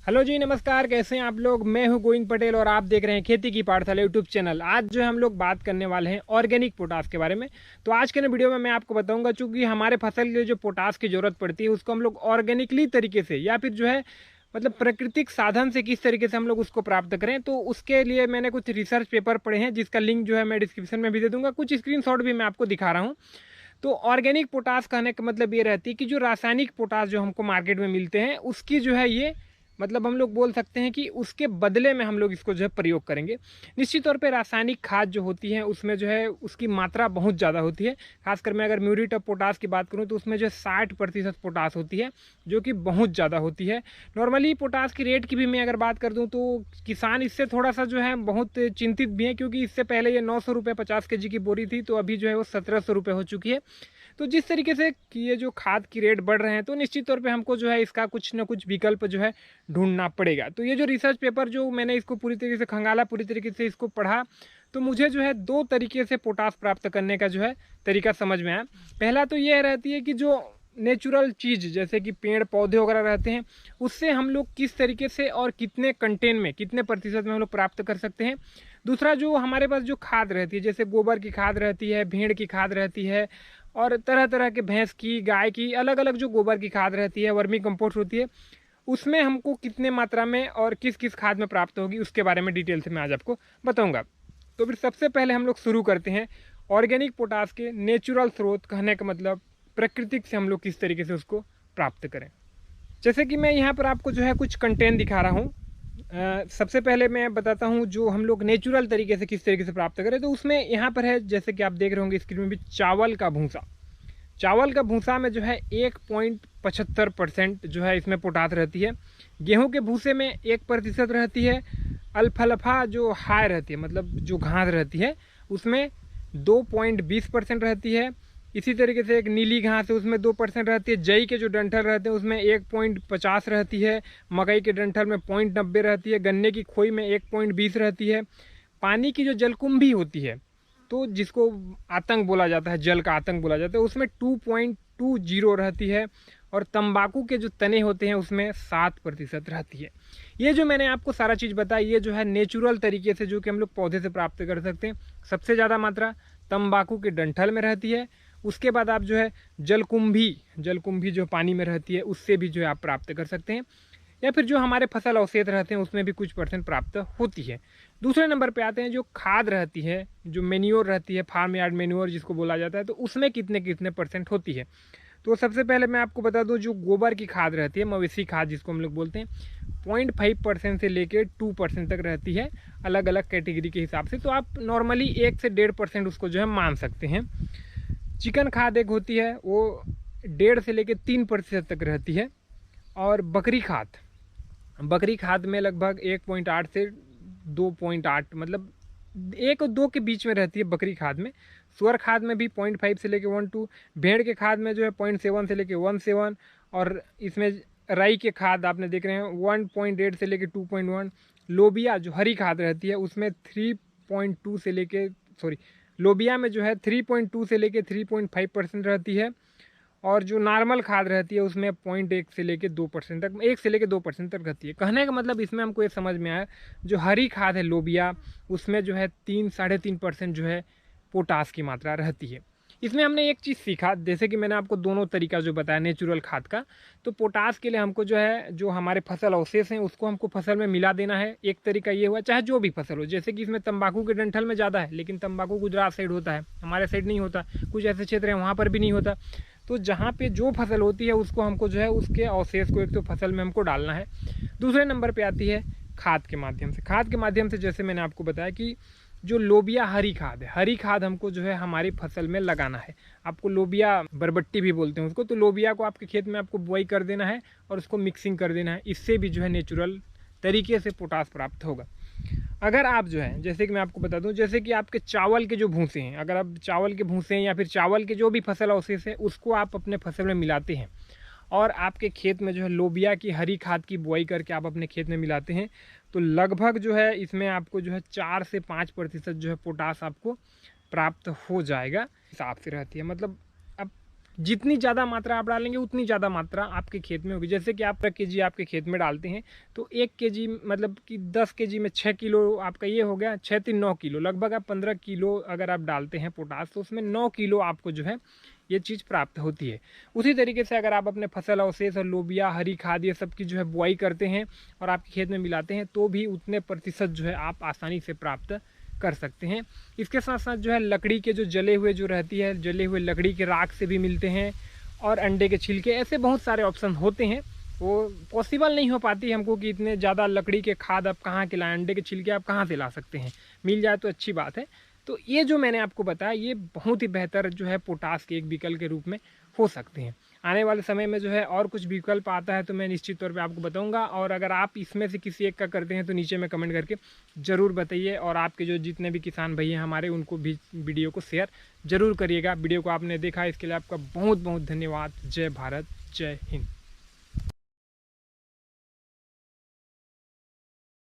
Hello जी, नमस्कार। कैसे हैं आप लोग। मैं हूं गोविंद पटेल और आप देख रहे हैं खेती की पाठशाला यूट्यूब चैनल। आज जो है हम लोग बात करने वाले हैं ऑर्गेनिक पोटास के बारे में। तो आज के वीडियो में मैं आपको बताऊंगा, चूंकि हमारे फसल के लिए जो पोटास की ज़रूरत पड़ती है उसको हम लोग ऑर्गेनिकली तरीके से या फिर जो है मतलब प्राकृतिक साधन से किस तरीके से हम लोग उसको प्राप्त करें। तो उसके लिए मैंने कुछ रिसर्च पेपर पढ़े हैं जिसका लिंक जो है मैं डिस्क्रिप्शन में भी दे दूँगा। कुछ स्क्रीनशॉट भी मैं आपको दिखा रहा हूँ। तो ऑर्गेनिक पोटास कहने का मतलब ये रहती है कि जो रासायनिक पोटास जो हमको मार्केट में मिलते हैं उसकी जो है ये मतलब हम लोग बोल सकते हैं कि उसके बदले में हम लोग इसको जो है प्रयोग करेंगे। निश्चित तौर पे रासायनिक खाद जो होती है उसमें जो है उसकी मात्रा बहुत ज़्यादा होती है। खासकर मैं अगर म्यूरेट ऑफ पोटास की बात करूँ तो उसमें जो 60% पोटास होती है, जो कि बहुत ज़्यादा होती है। नॉर्मली पोटास की रेट की भी मैं अगर बात कर दूँ तो किसान इससे थोड़ा सा जो है बहुत चिंतित भी है, क्योंकि इससे पहले ये 900 रुपये 50 kg की बोरी थी, तो अभी जो है वो 1700 रुपये हो चुकी है। तो जिस तरीके से कि ये जो खाद की रेट बढ़ रहे हैं तो निश्चित तौर पे हमको जो है इसका कुछ ना कुछ विकल्प जो है ढूंढना पड़ेगा। तो ये जो रिसर्च पेपर जो मैंने इसको पूरी तरीके से खंगाला, पूरी तरीके से इसको पढ़ा, तो मुझे जो है दो तरीके से पोटास प्राप्त करने का जो है तरीका समझ में आया। पहला तो ये रहती है कि जो नेचुरल चीज़ जैसे कि पेड़ पौधे वगैरह रहते हैं उससे हम लोग किस तरीके से और कितने कंटेन में, कितने प्रतिशत में हम लोग प्राप्त कर सकते हैं। दूसरा जो हमारे पास जो खाद रहती है, जैसे गोबर की खाद रहती है, भेड़ की खाद रहती है, और तरह तरह के भैंस की, गाय की, अलग अलग जो गोबर की खाद रहती है, वर्मी कंपोस्ट होती है, उसमें हमको कितने मात्रा में और किस किस खाद में प्राप्त होगी उसके बारे में डिटेल से मैं आज आपको बताऊंगा। तो फिर सबसे पहले हम लोग शुरू करते हैं ऑर्गेनिक पोटास के नेचुरल स्रोत। कहने का मतलब प्राकृतिक से हम लोग किस तरीके से उसको प्राप्त करें। जैसे कि मैं यहाँ पर आपको जो है कुछ कंटेंट दिखा रहा हूँ। सबसे पहले मैं बताता हूँ जो हम लोग नेचुरल तरीके से किस तरीके से प्राप्त करें। तो उसमें यहाँ पर है, जैसे कि आप देख रहे होंगे स्क्रीन में भी, चावल का भूसा। चावल का भूसा में जो है 1.75% जो है इसमें पोटास रहती है। गेहूं के भूसे में 1% रहती है। अल्फाल्फा जो हाई रहती है, मतलब जो घास रहती है, उसमें 2.20% रहती है। इसी तरीके से एक नीली घास है उसमें 2% रहती है। जई के जो डंठल रहते हैं उसमें 1.50 रहती है। मकई के डंठल में 0.90 रहती है। गन्ने की खोई में 1.20 रहती है। पानी की जो जलकुंभी होती है, तो जिसको आतंक बोला जाता है, जल का आतंक बोला जाता है, उसमें 2.20 रहती है। और तंबाकू के जो तने होते हैं उसमें 7% रहती है। ये जो मैंने आपको सारा चीज़ बताई, ये जो है नेचुरल तरीके से जो कि हम लोग पौधे से प्राप्त कर सकते हैं। सबसे ज़्यादा मात्रा तंबाकू के डंठल में रहती है। उसके बाद आप जो है जलकुंभी जो पानी में रहती है उससे भी जो है आप प्राप्त कर सकते हैं। या फिर जो हमारे फसल अवशेष रहते हैं उसमें भी कुछ % प्राप्त होती है। दूसरे नंबर पे आते हैं जो खाद रहती है, जो मेन्योर रहती है, फार्म यार्ड मेन्योर जिसको बोला जाता है, तो उसमें कितने कितने % होती है। तो सबसे पहले मैं आपको बता दूं, जो गोबर की खाद रहती है, मवेशी खाद जिसको हम लोग बोलते हैं, 0.5% से लेकर 2% तक रहती है, अलग अलग कैटेगरी के हिसाब से। तो आप नॉर्मली 1 से 1.5% उसको जो है मान सकते हैं। चिकन खाद एक होती है, वो 1.5 से लेकर 3% तक रहती है। और बकरी खाद में लगभग 1.8 से 2.8, मतलब 1 और 2 के बीच में रहती है बकरी खाद में। सुअर खाद में भी 0.5 से लेकर 1.2। भेड़ के खाद में जो है 0.7 से लेकर 1.7। और इसमें राई के खाद आपने देख रहे हैं 1.8 से लेकर 2.1। लोबिया जो हरी खाद रहती है उसमें 3.2 से लेकर लोबिया में जो है 3.2 से लेकर 3.5% रहती है। और जो नॉर्मल खाद रहती है उसमें 0.1 से लेकर 2% तक, 1 से लेकर 2% तक रहती है। कहने का मतलब इसमें हमको ये समझ में आया, जो हरी खाद है लोबिया, उसमें जो है 3-3.5% जो है पोटास की मात्रा रहती है। इसमें हमने एक चीज़ सीखा, जैसे कि मैंने आपको दोनों तरीका जो बताया नेचुरल खाद का, तो पोटास के लिए हमको जो है जो हमारे फसल अवशेष हैं उसको हमको फसल में मिला देना है। एक तरीका ये हुआ, चाहे जो भी फसल हो, जैसे कि इसमें तंबाकू के डंठल में ज़्यादा है, लेकिन तंबाकू गुजरात साइड होता है, हमारे साइड नहीं होता, कुछ ऐसे क्षेत्र हैं वहाँ पर भी नहीं होता। तो जहाँ पे जो फसल होती है उसको हमको जो है उसके अवशेष को एक तो फसल में हमको डालना है। दूसरे नंबर पे आती है खाद के माध्यम से जैसे मैंने आपको बताया कि जो लोबिया हरी खाद है, हरी खाद हमको जो है हमारी फसल में लगाना है। आपको लोबिया बरबट्टी भी बोलते हैं उसको, तो लोबिया को आपके खेत में आपको बुआई कर देना है और उसको मिक्सिंग कर देना है। इससे भी जो है नेचुरल तरीके से पोटास प्राप्त होगा। अगर आप जो है, जैसे कि मैं आपको बता दूं, जैसे कि आपके चावल के जो भूसे हैं, अगर आप चावल के भूसे हैं या फिर चावल के जो भी फसल अवशेष है उसको आप अपने फसल में मिलाते हैं और आपके खेत में जो है लोबिया की हरी खाद की बुआई करके आप अपने खेत में मिलाते हैं, तो लगभग जो है इसमें आपको जो है 4 से 5% जो है पोटास आपको प्राप्त हो जाएगा। हिसाब से रहती है, मतलब अब जितनी ज़्यादा मात्रा आप डालेंगे उतनी ज़्यादा मात्रा आपके खेत में होगी। जैसे कि आप 1 केजी आपके खेत में डालते हैं तो 1 केजी मतलब कि 10 केजी में 6 किलो आपका ये हो गया, 6 3 9 किलो, लगभग आप 15 किलो अगर आप डालते हैं पोटास तो उसमें 9 किलो आपको जो है ये चीज़ प्राप्त होती है। उसी तरीके से अगर आप अपने फसल अवशेष और लोबिया, हरी खाद ये सब की जो है बुआई करते हैं और आपके खेत में मिलाते हैं तो भी उतने प्रतिशत जो है आप आसानी से प्राप्त कर सकते हैं। इसके साथ साथ जो है लकड़ी के जो जले हुए जो रहती है, जले हुए लकड़ी के राख से भी मिलते हैं और अंडे के छिलके, ऐसे बहुत सारे ऑप्शन होते हैं। वो पॉसिबल नहीं हो पाती हमको कि इतने ज़्यादा लकड़ी के खाद आप कहाँ के लाएँ, अंडे के छिलके आप कहाँ से ला सकते हैं, मिल जाए तो अच्छी बात है। तो ये जो मैंने आपको बताया ये बहुत ही बेहतर जो है पोटास के एक विकल्प के रूप में हो सकते हैं। आने वाले समय में जो है और कुछ विकल्प आता है तो मैं निश्चित तौर पे आपको बताऊंगा, और अगर आप इसमें से किसी एक का करते हैं तो नीचे में कमेंट करके ज़रूर बताइए, और आपके जो जितने भी किसान भैया हमारे उनको भी वीडियो को शेयर ज़रूर करिएगा। वीडियो को आपने देखा इसके लिए आपका बहुत बहुत धन्यवाद। जय भारत, जय हिंद।